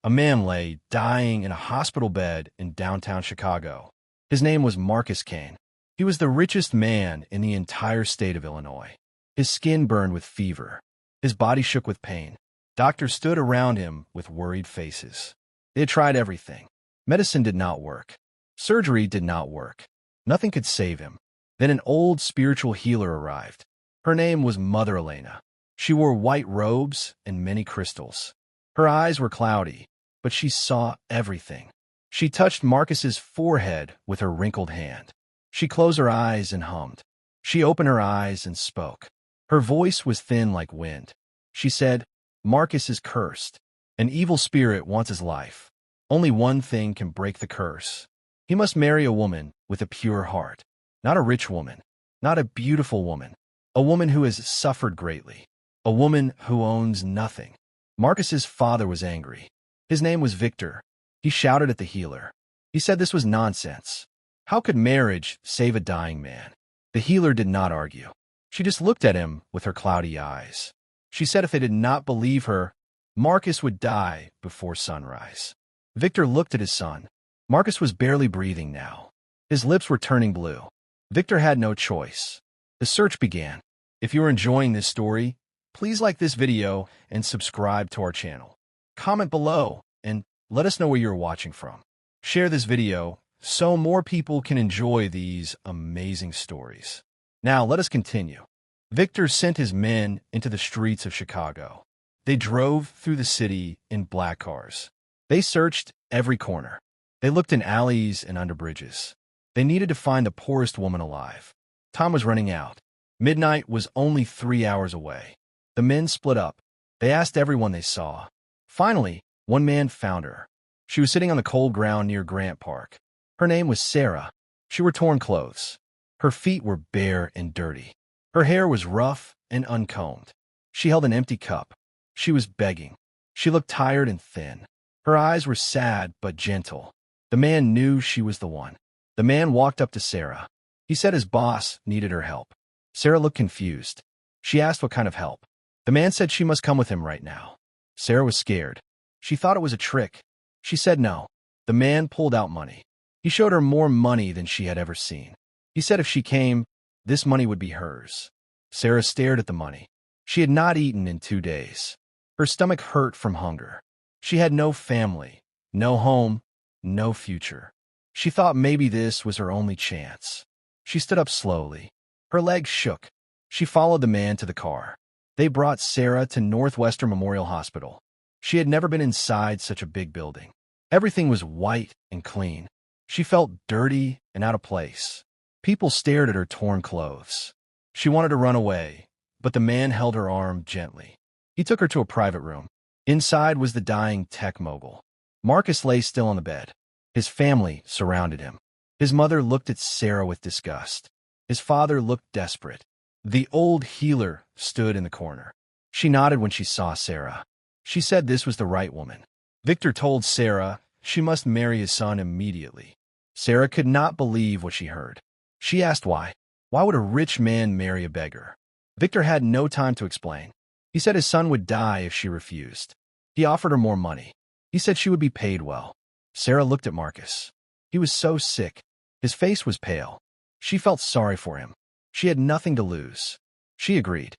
a man lay dying in a hospital bed in downtown Chicago. His name was Marcus Kane. He was the richest man in the entire state of Illinois. His skin burned with fever. His body shook with pain. Doctors stood around him with worried faces. They had tried everything. Medicine did not work. Surgery did not work. Nothing could save him. Then an old spiritual healer arrived. Her name was Mother Elena. She wore white robes and many crystals. Her eyes were cloudy, but she saw everything. She touched Marcus's forehead with her wrinkled hand. She closed her eyes and hummed. She opened her eyes and spoke. Her voice was thin like wind. She said, "Marcus is cursed. An evil spirit wants his life. Only one thing can break the curse. He must marry a woman with a pure heart. Not a rich woman, not a beautiful woman. A woman who has suffered greatly. A woman who owns nothing." Marcus's father was angry. His name was Victor. He shouted at the healer. He said this was nonsense. How could marriage save a dying man? The healer did not argue. She just looked at him with her cloudy eyes. She said if they did not believe her, Marcus would die before sunrise. Victor looked at his son. Marcus was barely breathing now. His lips were turning blue. Victor had no choice. The search began. If you are enjoying this story, please like this video and subscribe to our channel. Comment below and let us know where you're watching from. Share this video so more people can enjoy these amazing stories. Now let us continue. Victor sent his men into the streets of Chicago. They drove through the city in black cars. They searched every corner. They looked in alleys and under bridges. They needed to find the poorest woman alive. Time was running out. Midnight was only 3 hours away. The men split up. They asked everyone they saw. Finally, one man found her. She was sitting on the cold ground near Grant Park. Her name was Sarah. She wore torn clothes. Her feet were bare and dirty. Her hair was rough and uncombed. She held an empty cup. She was begging. She looked tired and thin. Her eyes were sad but gentle. The man knew she was the one. The man walked up to Sarah. He said his boss needed her help. Sarah looked confused. She asked what kind of help. The man said she must come with him right now. Sarah was scared. She thought it was a trick. She said no. The man pulled out money. He showed her more money than she had ever seen. He said if she came, this money would be hers. Sarah stared at the money. She had not eaten in 2 days. Her stomach hurt from hunger. She had no family, no home, no future. She thought maybe this was her only chance. She stood up slowly. Her legs shook. She followed the man to the car. They brought Sarah to Northwestern Memorial Hospital. She had never been inside such a big building. Everything was white and clean. She felt dirty and out of place. People stared at her torn clothes. She wanted to run away, but the man held her arm gently. He took her to a private room. Inside was the dying tech mogul. Marcus lay still on the bed. His family surrounded him. His mother looked at Sarah with disgust. His father looked desperate. The old healer stood in the corner. She nodded when she saw Sarah. She said this was the right woman. Victor told Sarah she must marry his son immediately. Sarah could not believe what she heard. She asked why. Why would a rich man marry a beggar? Victor had no time to explain. He said his son would die if she refused. He offered her more money. He said she would be paid well. Sarah looked at Marcus. He was so sick. His face was pale. She felt sorry for him. She had nothing to lose. She agreed.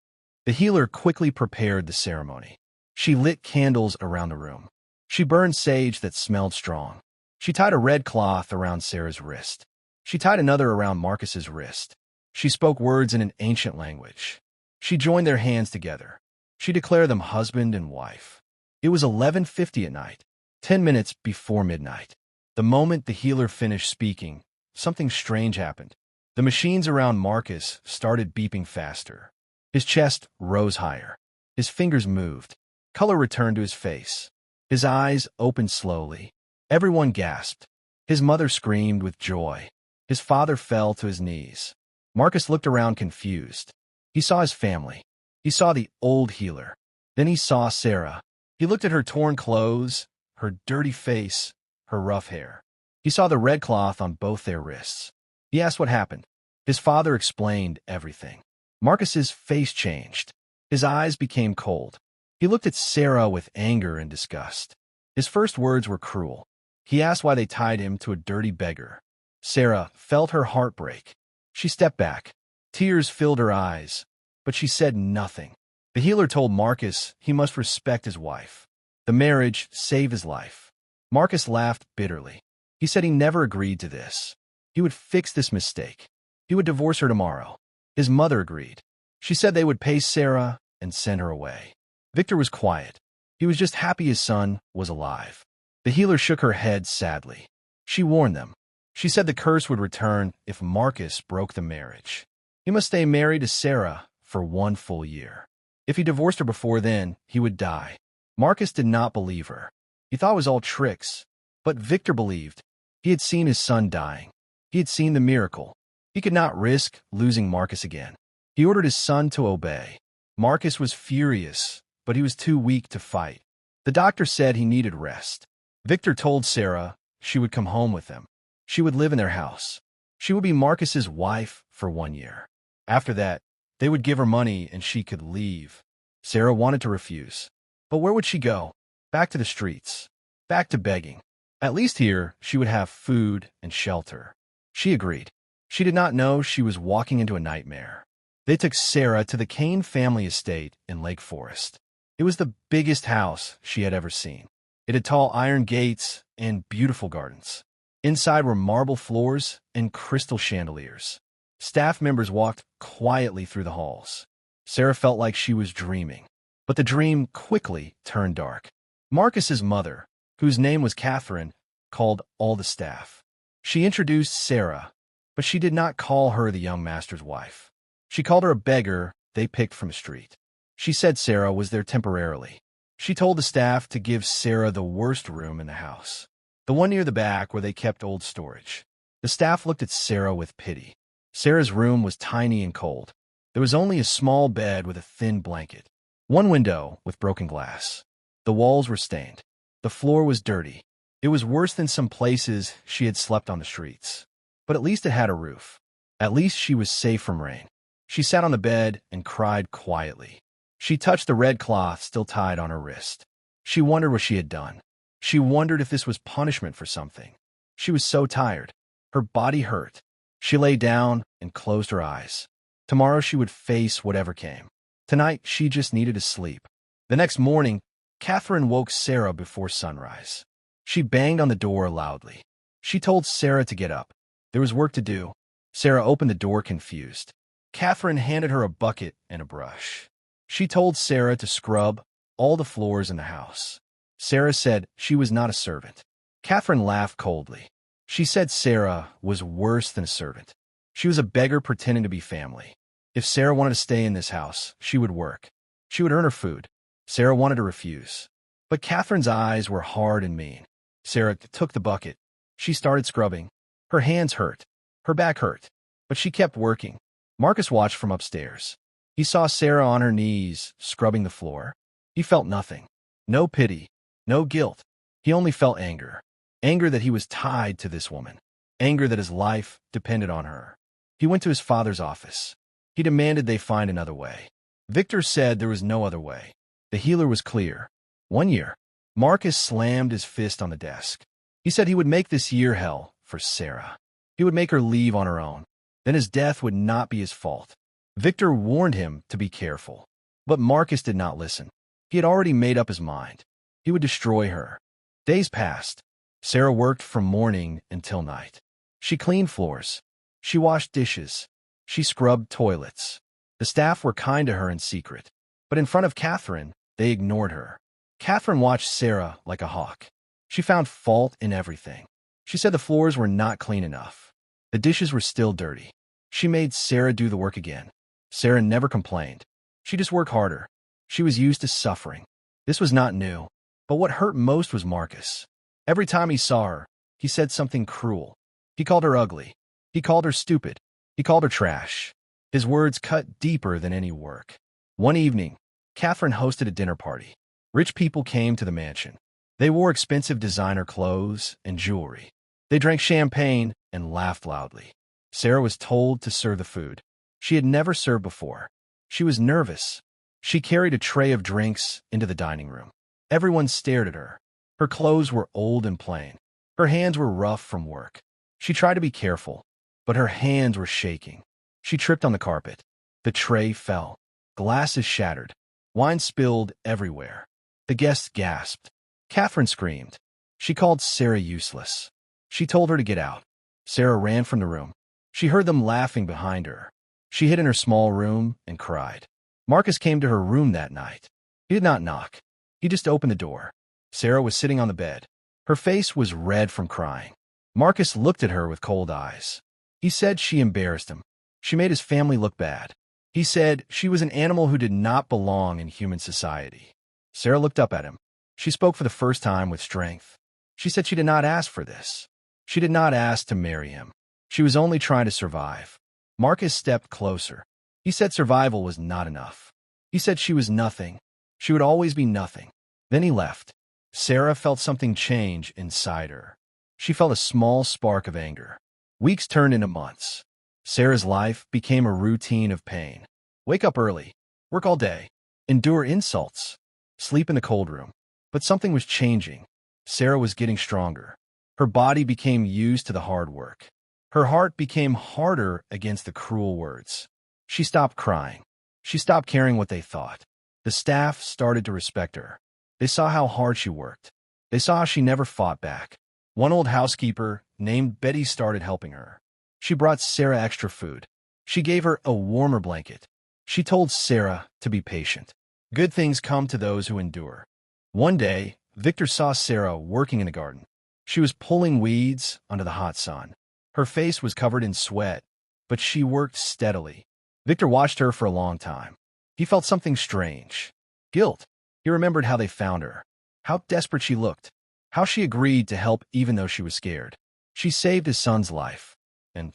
The healer quickly prepared the ceremony. She lit candles around the room. She burned sage that smelled strong. She tied a red cloth around Sarah's wrist. She tied another around Marcus's wrist. She spoke words in an ancient language. She joined their hands together. She declared them husband and wife. It was 11:50 at night, 10 minutes before midnight. The moment the healer finished speaking, something strange happened. The machines around Marcus started beeping faster. His chest rose higher. His fingers moved. Color returned to his face. His eyes opened slowly. Everyone gasped. His mother screamed with joy. His father fell to his knees. Marcus looked around confused. He saw his family. He saw the old healer. Then he saw Sarah. He looked at her torn clothes, her dirty face, her rough hair. He saw the red cloth on both their wrists. He asked what happened. His father explained everything. Marcus's face changed. His eyes became cold. He looked at Sarah with anger and disgust. His first words were cruel. He asked why they tied him to a dirty beggar. Sarah felt her heart break. She stepped back. Tears filled her eyes, but she said nothing. The healer told Marcus he must respect his wife. The marriage saved his life. Marcus laughed bitterly. He said he never agreed to this. He would fix this mistake. He would divorce her tomorrow. His mother agreed. She said they would pay Sarah and send her away. Victor was quiet. He was just happy his son was alive. The healer shook her head sadly. She warned them. She said the curse would return if Marcus broke the marriage. He must stay married to Sarah for 1 full year. If he divorced her before then, he would die. Marcus did not believe her. He thought it was all tricks. But Victor believed. He had seen his son dying. He had seen the miracle. He could not risk losing Marcus again. He ordered his son to obey. Marcus was furious, but he was too weak to fight. The doctor said he needed rest. Victor told Sarah she would come home with them. She would live in their house. She would be Marcus's wife for 1 year. After that, they would give her money and she could leave. Sarah wanted to refuse. But where would she go? Back to the streets. Back to begging. At least here, she would have food and shelter. She agreed. She did not know she was walking into a nightmare. They took Sarah to the Kane family estate in Lake Forest. It was the biggest house she had ever seen. It had tall iron gates and beautiful gardens. Inside were marble floors and crystal chandeliers. Staff members walked quietly through the halls. Sarah felt like she was dreaming. But the dream quickly turned dark. Marcus's mother, whose name was Catherine, called all the staff. She introduced Sarah, but she did not call her the young master's wife. She called her a beggar they picked from the street. She said Sarah was there temporarily. She told the staff to give Sarah the worst room in the house, the one near the back where they kept old storage. The staff looked at Sarah with pity. Sarah's room was tiny and cold. There was only a small bed with a thin blanket. One window with broken glass. The walls were stained. The floor was dirty. It was worse than some places she had slept on the streets. But at least it had a roof. At least she was safe from rain. She sat on the bed and cried quietly. She touched the red cloth still tied on her wrist. She wondered what she had done. She wondered if this was punishment for something. She was so tired. Her body hurt. She lay down and closed her eyes. Tomorrow she would face whatever came. Tonight she just needed to sleep. The next morning, Catherine woke Sarah before sunrise. She banged on the door loudly. She told Sarah to get up. There was work to do. Sarah opened the door confused. Catherine handed her a bucket and a brush. She told Sarah to scrub all the floors in the house. Sarah said she was not a servant. Catherine laughed coldly. She said Sarah was worse than a servant. She was a beggar pretending to be family. If Sarah wanted to stay in this house, she would work. She would earn her food. Sarah wanted to refuse. But Catherine's eyes were hard and mean. Sarah took the bucket. She started scrubbing. Her hands hurt. Her back hurt. But she kept working. Marcus watched from upstairs. He saw Sarah on her knees, scrubbing the floor. He felt nothing. No pity. No guilt. He only felt anger. Anger that he was tied to this woman. Anger that his life depended on her. He went to his father's office. He demanded they find another way. Victor said there was no other way. The healer was clear. 1 year. Marcus slammed his fist on the desk. He said he would make this year hell for Sarah. He would make her leave on her own. Then his death would not be his fault. Victor warned him to be careful. But Marcus did not listen. He had already made up his mind. He would destroy her. Days passed. Sarah worked from morning until night. She cleaned floors. She washed dishes. She scrubbed toilets. The staff were kind to her in secret. But in front of Catherine, they ignored her. Catherine watched Sarah like a hawk. She found fault in everything. She said the floors were not clean enough. The dishes were still dirty. She made Sarah do the work again. Sarah never complained. She just worked harder. She was used to suffering. This was not new. But what hurt most was Marcus. Every time he saw her, he said something cruel. He called her ugly. He called her stupid. He called her trash. His words cut deeper than any work. One evening, Catherine hosted a dinner party. Rich people came to the mansion. They wore expensive designer clothes and jewelry. They drank champagne and laughed loudly. Sarah was told to serve the food. She had never served before. She was nervous. She carried a tray of drinks into the dining room. Everyone stared at her. Her clothes were old and plain. Her hands were rough from work. She tried to be careful, but her hands were shaking. She tripped on the carpet. The tray fell. Glasses shattered. Wine spilled everywhere. The guests gasped. Catherine screamed. She called Sarah useless. She told her to get out. Sarah ran from the room. She heard them laughing behind her. She hid in her small room and cried. Marcus came to her room that night. He did not knock. He just opened the door. Sarah was sitting on the bed. Her face was red from crying. Marcus looked at her with cold eyes. He said she embarrassed him. She made his family look bad. He said she was an animal who did not belong in human society. Sarah looked up at him. She spoke for the first time with strength. She said she did not ask for this. She did not ask to marry him. She was only trying to survive. Marcus stepped closer. He said survival was not enough. He said she was nothing. She would always be nothing. Then he left. Sarah felt something change inside her. She felt a small spark of anger. Weeks turned into months. Sarah's life became a routine of pain. Wake up early, work all day, endure insults, sleep in the cold room. But something was changing. Sarah was getting stronger. Her body became used to the hard work. Her heart became harder against the cruel words. She stopped crying. She stopped caring what they thought. The staff started to respect her. They saw how hard she worked. They saw how she never fought back. One old housekeeper named Betty started helping her. She brought Sarah extra food. She gave her a warmer blanket. She told Sarah to be patient. Good things come to those who endure. One day, Victor saw Sarah working in the garden. She was pulling weeds under the hot sun. Her face was covered in sweat, but she worked steadily. Victor watched her for a long time. He felt something strange. Guilt. He remembered how they found her, how desperate she looked, how she agreed to help even though she was scared. She saved his son's life, and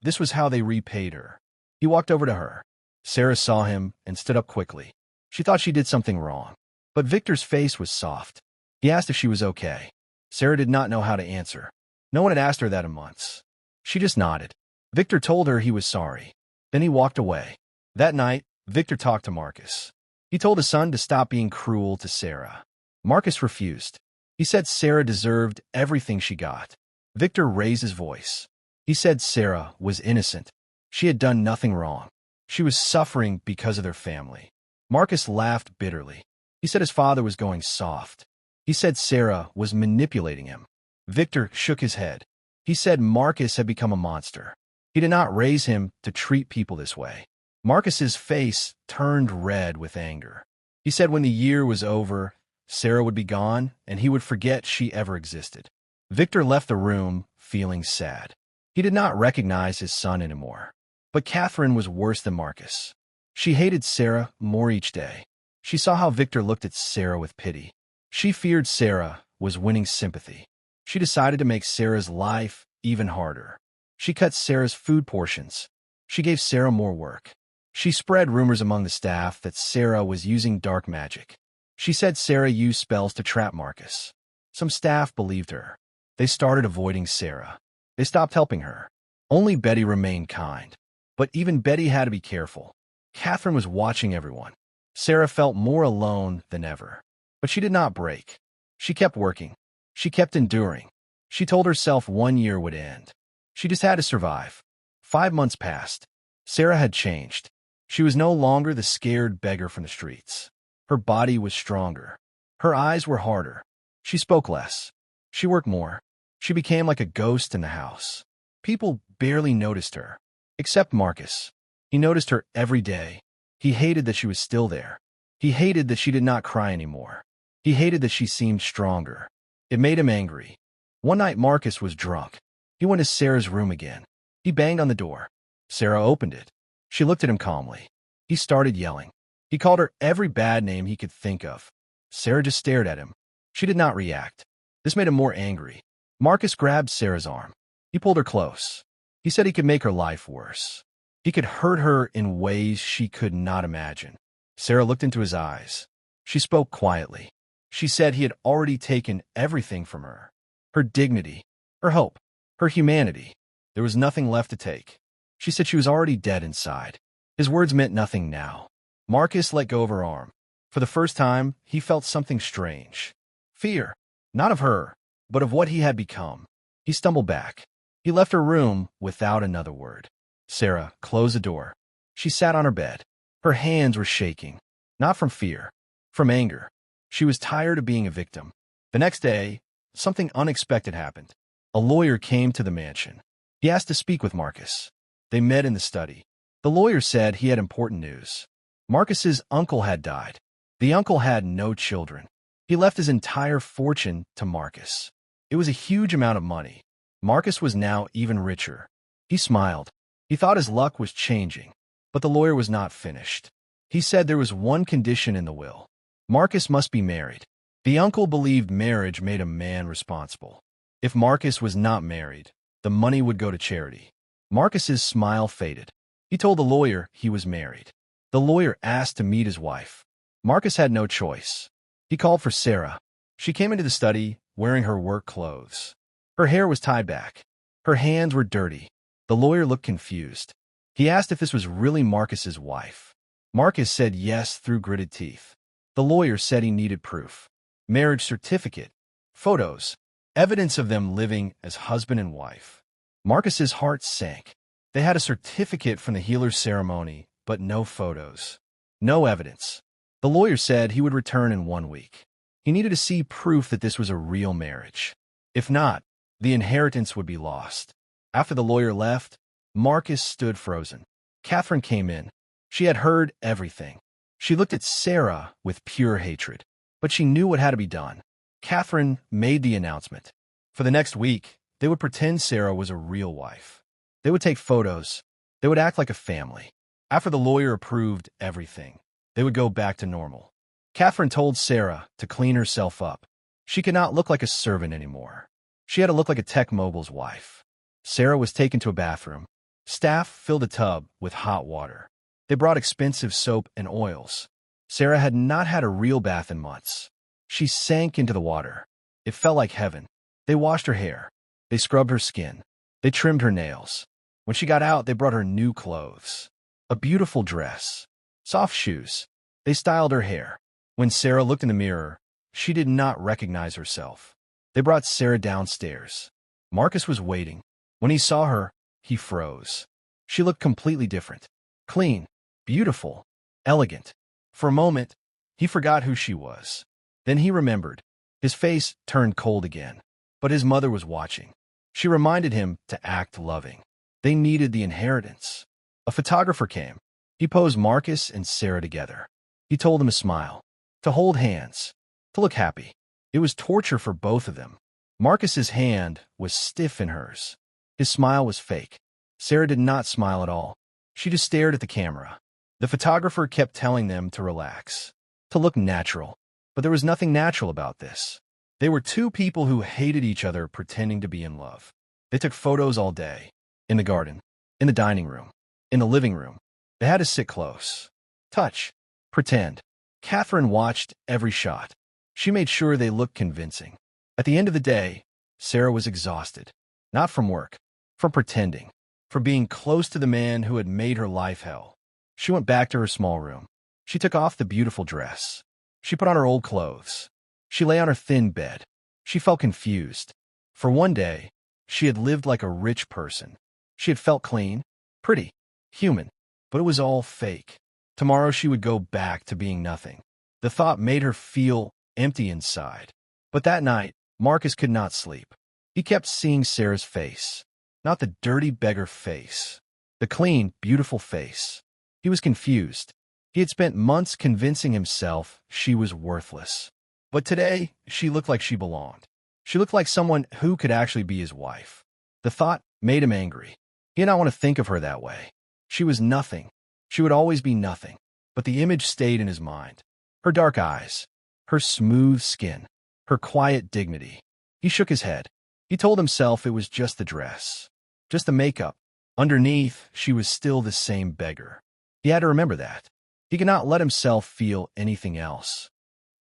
this was how they repaid her. He walked over to her. Sarah saw him and stood up quickly. She thought she did something wrong, but Victor's face was soft. He asked if she was okay. Sarah did not know how to answer. No one had asked her that in months. She just nodded. Victor told her he was sorry. Then he walked away. That night, Victor talked to Marcus. He told his son to stop being cruel to Sarah. Marcus refused. He said Sarah deserved everything she got. Victor raised his voice. He said Sarah was innocent. She had done nothing wrong. She was suffering because of their family. Marcus laughed bitterly. He said his father was going soft. He said Sarah was manipulating him. Victor shook his head. He said Marcus had become a monster. He did not raise him to treat people this way. Marcus's face turned red with anger. He said when the year was over, Sarah would be gone and he would forget she ever existed. Victor left the room feeling sad. He did not recognize his son anymore. But Catherine was worse than Marcus. She hated Sarah more each day. She saw how Victor looked at Sarah with pity. She feared Sarah was winning sympathy. She decided to make Sarah's life even harder. She cut Sarah's food portions. She gave Sarah more work. She spread rumors among the staff that Sarah was using dark magic. She said Sarah used spells to trap Marcus. Some staff believed her. They started avoiding Sarah. They stopped helping her. Only Betty remained kind. But even Betty had to be careful. Catherine was watching everyone. Sarah felt more alone than ever. But she did not break. She kept working. She kept enduring. She told herself 1 year would end. She just had to survive. 5 months passed. Sarah had changed. She was no longer the scared beggar from the streets. Her body was stronger. Her eyes were harder. She spoke less. She worked more. She became like a ghost in the house. People barely noticed her, except Marcus. He noticed her every day. He hated that she was still there. He hated that she did not cry anymore. He hated that she seemed stronger. It made him angry. One night Marcus was drunk. He went to Sarah's room again. He banged on the door. Sarah opened it. She looked at him calmly. He started yelling. He called her every bad name he could think of. Sarah just stared at him. She did not react. This made him more angry. Marcus grabbed Sarah's arm. He pulled her close. He said he could make her life worse. He could hurt her in ways she could not imagine. Sarah looked into his eyes. She spoke quietly. She said he had already taken everything from her. Her dignity, her hope, her humanity. There was nothing left to take. She said she was already dead inside. His words meant nothing now. Marcus let go of her arm. For the first time, he felt something strange. Fear. Not of her, but of what he had become. He stumbled back. He left her room without another word. Sarah closed the door. She sat on her bed. Her hands were shaking, not from fear, from anger. She was tired of being a victim. The next day, something unexpected happened. A lawyer came to the mansion. He asked to speak with Marcus. They met in the study. The lawyer said he had important news. Marcus's uncle had died. The uncle had no children. He left his entire fortune to Marcus. It was a huge amount of money. Marcus was now even richer. He smiled. He thought his luck was changing. But the lawyer was not finished. He said there was one condition in the will. Marcus must be married. The uncle believed marriage made a man responsible. If Marcus was not married, the money would go to charity. Marcus's smile faded. He told the lawyer he was married. The lawyer asked to meet his wife. Marcus had no choice. He called for Sarah. She came into the study wearing her work clothes. Her hair was tied back. Her hands were dirty. The lawyer looked confused. He asked if this was really Marcus's wife. Marcus said yes through gritted teeth. The lawyer said he needed proof. Marriage certificate, photos, evidence of them living as husband and wife. Marcus's heart sank. They had a certificate from the healer's ceremony, but no photos. No evidence. The lawyer said he would return in 1 week. He needed to see proof that this was a real marriage. If not, the inheritance would be lost. After the lawyer left, Marcus stood frozen. Catherine came in. She had heard everything. She looked at Sarah with pure hatred, but she knew what had to be done. Catherine made the announcement. For the next week, they would pretend Sarah was a real wife. They would take photos. They would act like a family. After the lawyer approved everything, they would go back to normal. Catherine told Sarah to clean herself up. She could not look like a servant anymore. She had to look like a tech mobile's wife. Sarah was taken to a bathroom. Staff filled a tub with hot water. They brought expensive soap and oils. Sarah had not had a real bath in months. She sank into the water. It felt like heaven. They washed her hair. They scrubbed her skin. They trimmed her nails. When she got out, they brought her new clothes. A beautiful dress. Soft shoes. They styled her hair. When Sarah looked in the mirror, she did not recognize herself. They brought Sarah downstairs. Marcus was waiting. When he saw her, he froze. She looked completely different. Clean, beautiful, elegant. For a moment, he forgot who she was. Then he remembered. His face turned cold again. But his mother was watching. She reminded him to act loving. They needed the inheritance. A photographer came. He posed Marcus and Sarah together. He told them to smile, to hold hands, to look happy. It was torture for both of them. Marcus's hand was stiff in hers. His smile was fake. Sarah did not smile at all. She just stared at the camera. The photographer kept telling them to relax, to look natural. But there was nothing natural about this. They were two people who hated each other pretending to be in love. They took photos all day. In the garden, in the dining room, in the living room. They had to sit close, touch, pretend. Catherine watched every shot. She made sure they looked convincing. At the end of the day, Sarah was exhausted. Not from work, from pretending, from being close to the man who had made her life hell. She went back to her small room. She took off the beautiful dress. She put on her old clothes. She lay on her thin bed. She felt confused. For one day, she had lived like a rich person. She had felt clean, pretty, human, but it was all fake. Tomorrow she would go back to being nothing. The thought made her feel empty inside. But that night, Marcus could not sleep. He kept seeing Sarah's face, not the dirty beggar face, the clean, beautiful face. He was confused. He had spent months convincing himself she was worthless. But today, she looked like she belonged. She looked like someone who could actually be his wife. The thought made him angry. He did not want to think of her that way. She was nothing. She would always be nothing. But the image stayed in his mind. Her dark eyes, her smooth skin, her quiet dignity. He shook his head. He told himself it was just the dress, just the makeup. Underneath, she was still the same beggar. He had to remember that. He could not let himself feel anything else.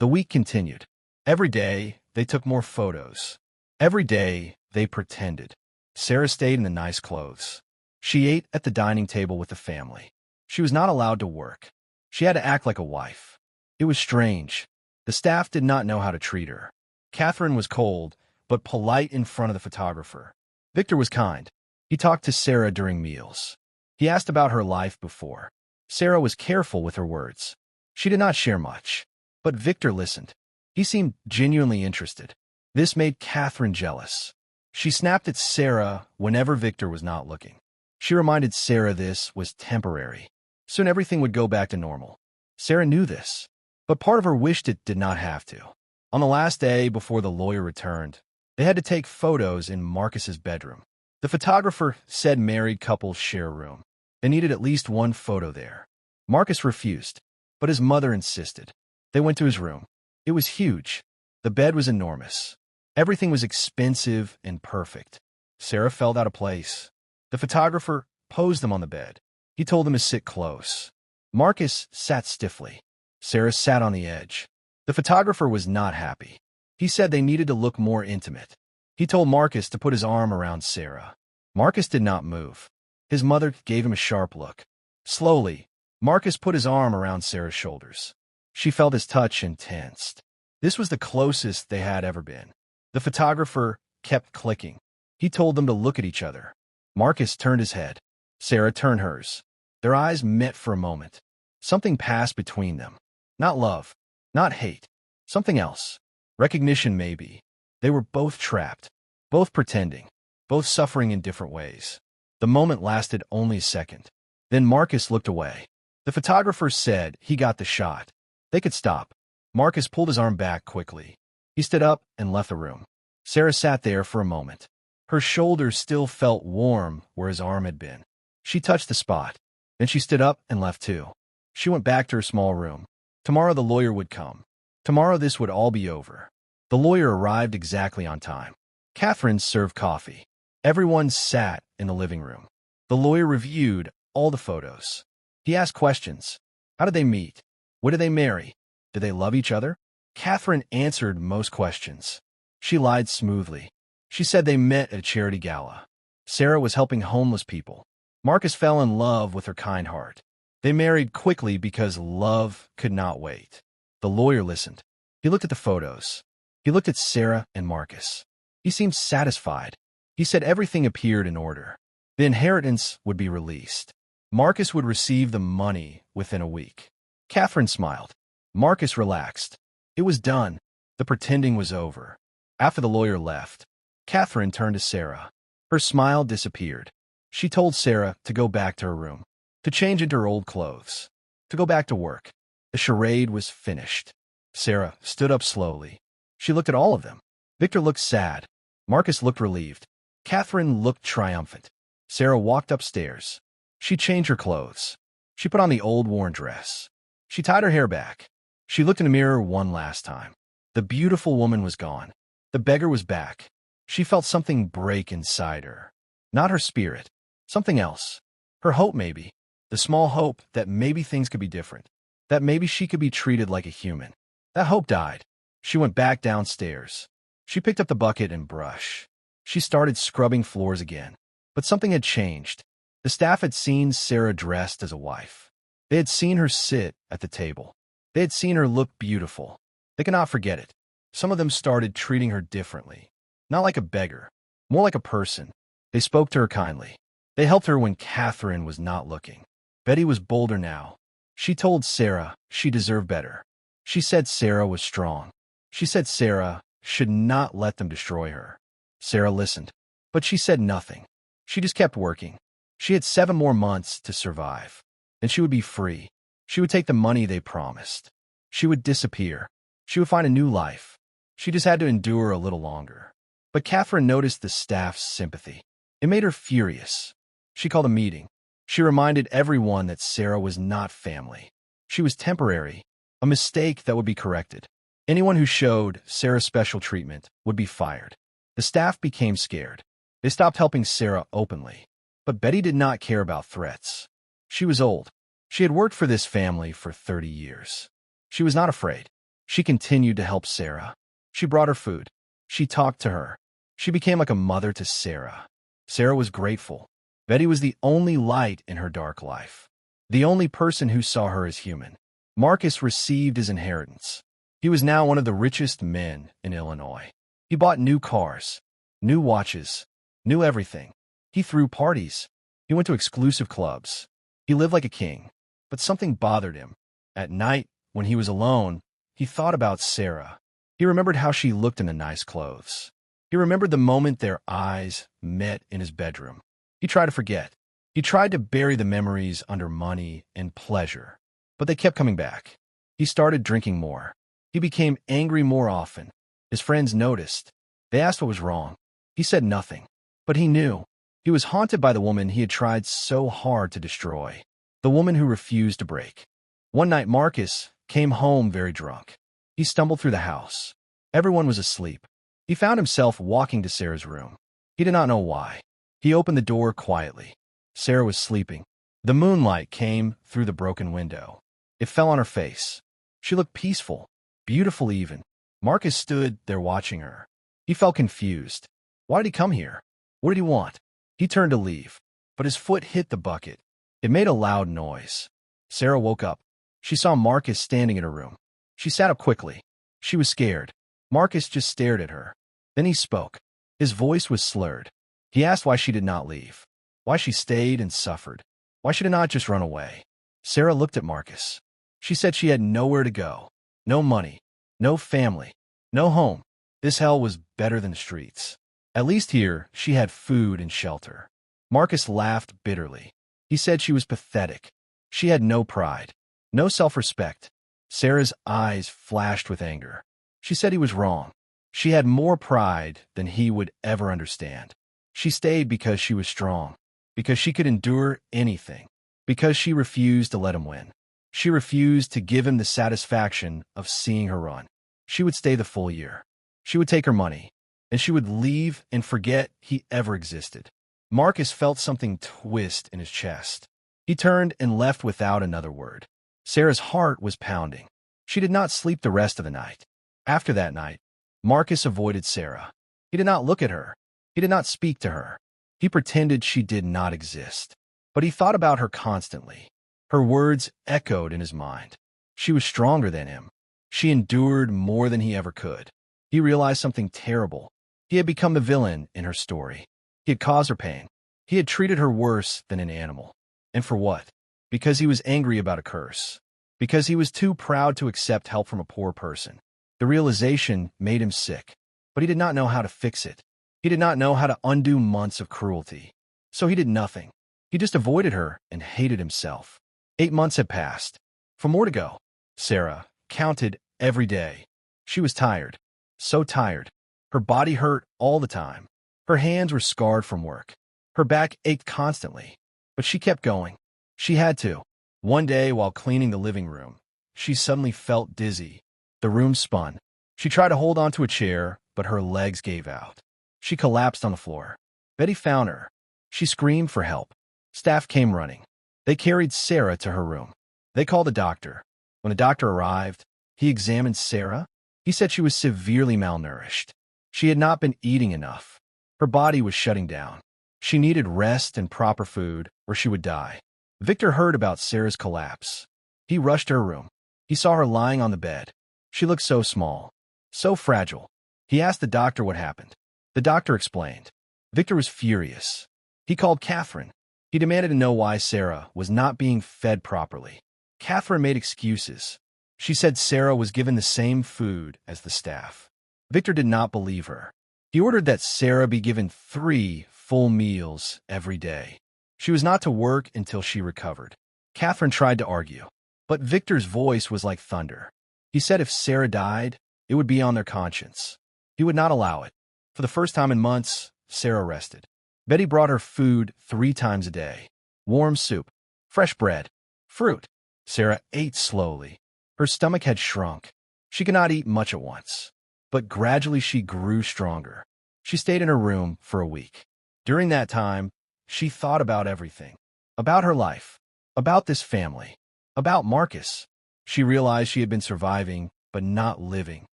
The week continued. Every day, they took more photos. Every day, they pretended. Sarah stayed in the nice clothes. She ate at the dining table with the family. She was not allowed to work. She had to act like a wife. It was strange. The staff did not know how to treat her. Catherine was cold, but polite in front of the photographer. Victor was kind. He talked to Sarah during meals. He asked about her life before. Sarah was careful with her words. She did not share much, but Victor listened. He seemed genuinely interested. This made Catherine jealous. She snapped at Sarah whenever Victor was not looking. She reminded Sarah this was temporary. Soon everything would go back to normal. Sarah knew this, but part of her wished it did not have to. On the last day before the lawyer returned, they had to take photos in Marcus's bedroom. The photographer said married couples share a room. They needed at least one photo there. Marcus refused, but his mother insisted. They went to his room. It was huge. The bed was enormous. Everything was expensive and perfect. Sarah felt out of place. The photographer posed them on the bed. He told them to sit close. Marcus sat stiffly. Sarah sat on the edge. The photographer was not happy. He said they needed to look more intimate. He told Marcus to put his arm around Sarah. Marcus did not move. His mother gave him a sharp look. Slowly, Marcus put his arm around Sarah's shoulders. She felt his touch and tensed. This was the closest they had ever been. The photographer kept clicking. He told them to look at each other. Marcus turned his head. Sarah turned hers. Their eyes met for a moment. Something passed between them. Not love, not hate. Something else. Recognition, maybe. They were both trapped, both pretending, both suffering in different ways. The moment lasted only a second. Then Marcus looked away. The photographer said he got the shot. They could stop. Marcus pulled his arm back quickly. He stood up and left the room. Sarah sat there for a moment. Her shoulders still felt warm where his arm had been. She touched the spot. Then she stood up and left too. She went back to her small room. Tomorrow the lawyer would come. Tomorrow this would all be over. The lawyer arrived exactly on time. Catherine served coffee. Everyone sat in the living room. The lawyer reviewed all the photos. He asked questions. How did they meet? When did they marry? Did they love each other? Catherine answered most questions. She lied smoothly. She said they met at a charity gala. Sarah was helping homeless people. Marcus fell in love with her kind heart. They married quickly because love could not wait. The lawyer listened. He looked at the photos. He looked at Sarah and Marcus. He seemed satisfied. He said everything appeared in order. The inheritance would be released. Marcus would receive the money within a week. Catherine smiled. Marcus relaxed. It was done. The pretending was over. After the lawyer left, Catherine turned to Sarah. Her smile disappeared. She told Sarah to go back to her room, to change into her old clothes, to go back to work. The charade was finished. Sarah stood up slowly. She looked at all of them. Victor looked sad. Marcus looked relieved. Catherine looked triumphant. Sarah walked upstairs. She changed her clothes. She put on the old worn dress. She tied her hair back. She looked in the mirror one last time. The beautiful woman was gone. The beggar was back. She felt something break inside her. Not her spirit. Something else. Her hope, maybe. The small hope that maybe things could be different. That maybe she could be treated like a human. That hope died. She went back downstairs. She picked up the bucket and brush. She started scrubbing floors again. But something had changed. The staff had seen Sarah dressed as a wife. They had seen her sit at the table. They had seen her look beautiful. They could not forget it. Some of them started treating her differently. Not like a beggar, more like a person. They spoke to her kindly. They helped her when Catherine was not looking. Betty was bolder now. She told Sarah she deserved better. She said Sarah was strong. She said Sarah should not let them destroy her. Sarah listened, but she said nothing. She just kept working. She had 7 more months to survive. Then she would be free. She would take the money they promised. She would disappear. She would find a new life. She just had to endure a little longer. But Catherine noticed the staff's sympathy. It made her furious. She called a meeting. She reminded everyone that Sarah was not family. She was temporary, a mistake that would be corrected. Anyone who showed Sarah special treatment would be fired. The staff became scared. They stopped helping Sarah openly. But Betty did not care about threats. She was old. She had worked for this family for 30 years. She was not afraid. She continued to help Sarah. She brought her food. She talked to her. She became like a mother to Sarah. Sarah was grateful. Betty was the only light in her dark life. The only person who saw her as human. Marcus received his inheritance. He was now one of the richest men in Illinois. He bought new cars, new watches, new everything. He threw parties. He went to exclusive clubs. He lived like a king. But something bothered him. At night, when he was alone, he thought about Sarah. He remembered how she looked in the nice clothes. He remembered the moment their eyes met in his bedroom. He tried to forget. He tried to bury the memories under money and pleasure. But they kept coming back. He started drinking more. He became angry more often. His friends noticed. They asked what was wrong. He said nothing. But he knew. He was haunted by the woman he had tried so hard to destroy. The woman who refused to break. One night Marcus came home very drunk. He stumbled through the house. Everyone was asleep. He found himself walking to Sarah's room. He did not know why. He opened the door quietly. Sarah was sleeping. The moonlight came through the broken window. It fell on her face. She looked peaceful, beautiful even. Marcus stood there watching her. He felt confused. Why did he come here? What did he want? He turned to leave, but his foot hit the bucket. It made a loud noise. Sarah woke up. She saw Marcus standing in her room. She sat up quickly. She was scared. Marcus just stared at her. Then he spoke. His voice was slurred. He asked why she did not leave, why she stayed and suffered, why she did not just run away. Sarah looked at Marcus. She said she had nowhere to go, no money, no family, no home. This hell was better than the streets. At least here, she had food and shelter. Marcus laughed bitterly. He said she was pathetic. She had no pride, no self-respect. Sarah's eyes flashed with anger. She said he was wrong. She had more pride than he would ever understand. She stayed because she was strong, because she could endure anything, because she refused to let him win. She refused to give him the satisfaction of seeing her run. She would stay the full year. She would take her money, and she would leave and forget he ever existed. Marcus felt something twist in his chest. He turned and left without another word. Sarah's heart was pounding. She did not sleep the rest of the night. After that night, Marcus avoided Sarah. He did not look at her. He did not speak to her. He pretended she did not exist. But he thought about her constantly. Her words echoed in his mind. She was stronger than him. She endured more than he ever could. He realized something terrible. He had become the villain in her story. He had caused her pain. He had treated her worse than an animal. And for what? Because he was angry about a curse. Because he was too proud to accept help from a poor person. The realization made him sick, but he did not know how to fix it. He did not know how to undo months of cruelty. So he did nothing. He just avoided her and hated himself. 8 months had passed. For more to go. Sarah counted every day. She was tired. So tired. Her body hurt all the time. Her hands were scarred from work. Her back ached constantly. But she kept going. She had to. One day, while cleaning the living room, she suddenly felt dizzy. The room spun. She tried to hold onto a chair, but her legs gave out. She collapsed on the floor. Betty found her. She screamed for help. Staff came running. They carried Sarah to her room. They called a doctor. When the doctor arrived, he examined Sarah. He said she was severely malnourished. She had not been eating enough. Her body was shutting down. She needed rest and proper food, or she would die. Victor heard about Sarah's collapse. He rushed to her room. He saw her lying on the bed. She looked so small, so fragile. He asked the doctor what happened. The doctor explained. Victor was furious. He called Catherine. He demanded to know why Sarah was not being fed properly. Catherine made excuses. She said Sarah was given the same food as the staff. Victor did not believe her. He ordered that Sarah be given 3 full meals every day. She was not to work until she recovered. Catherine tried to argue, but Victor's voice was like thunder. He said if Sarah died, it would be on their conscience. He would not allow it. For the first time in months, Sarah rested. Betty brought her food 3 times a day. Warm soup, fresh bread, fruit. Sarah ate slowly. Her stomach had shrunk. She could not eat much at once. But gradually she grew stronger. She stayed in her room for a week. During that time, she thought about everything. About her life. About this family. About Marcus. She realized she had been surviving, but not living.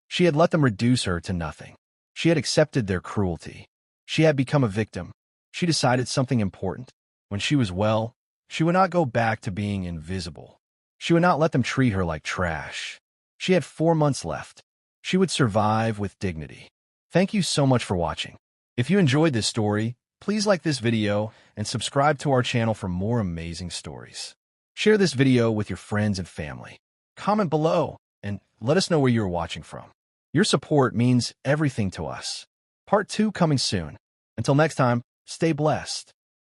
She had let them reduce her to nothing. She had accepted their cruelty. She had become a victim. She decided something important. When she was well, she would not go back to being invisible. She would not let them treat her like trash. She had 4 months left. She would survive with dignity. Thank you so much for watching. If you enjoyed this story, please like this video and subscribe to our channel for more amazing stories. Share this video with your friends and family. Comment below and let us know where you are watching from. Your support means everything to us. Part 2 coming soon. Until next time, stay blessed.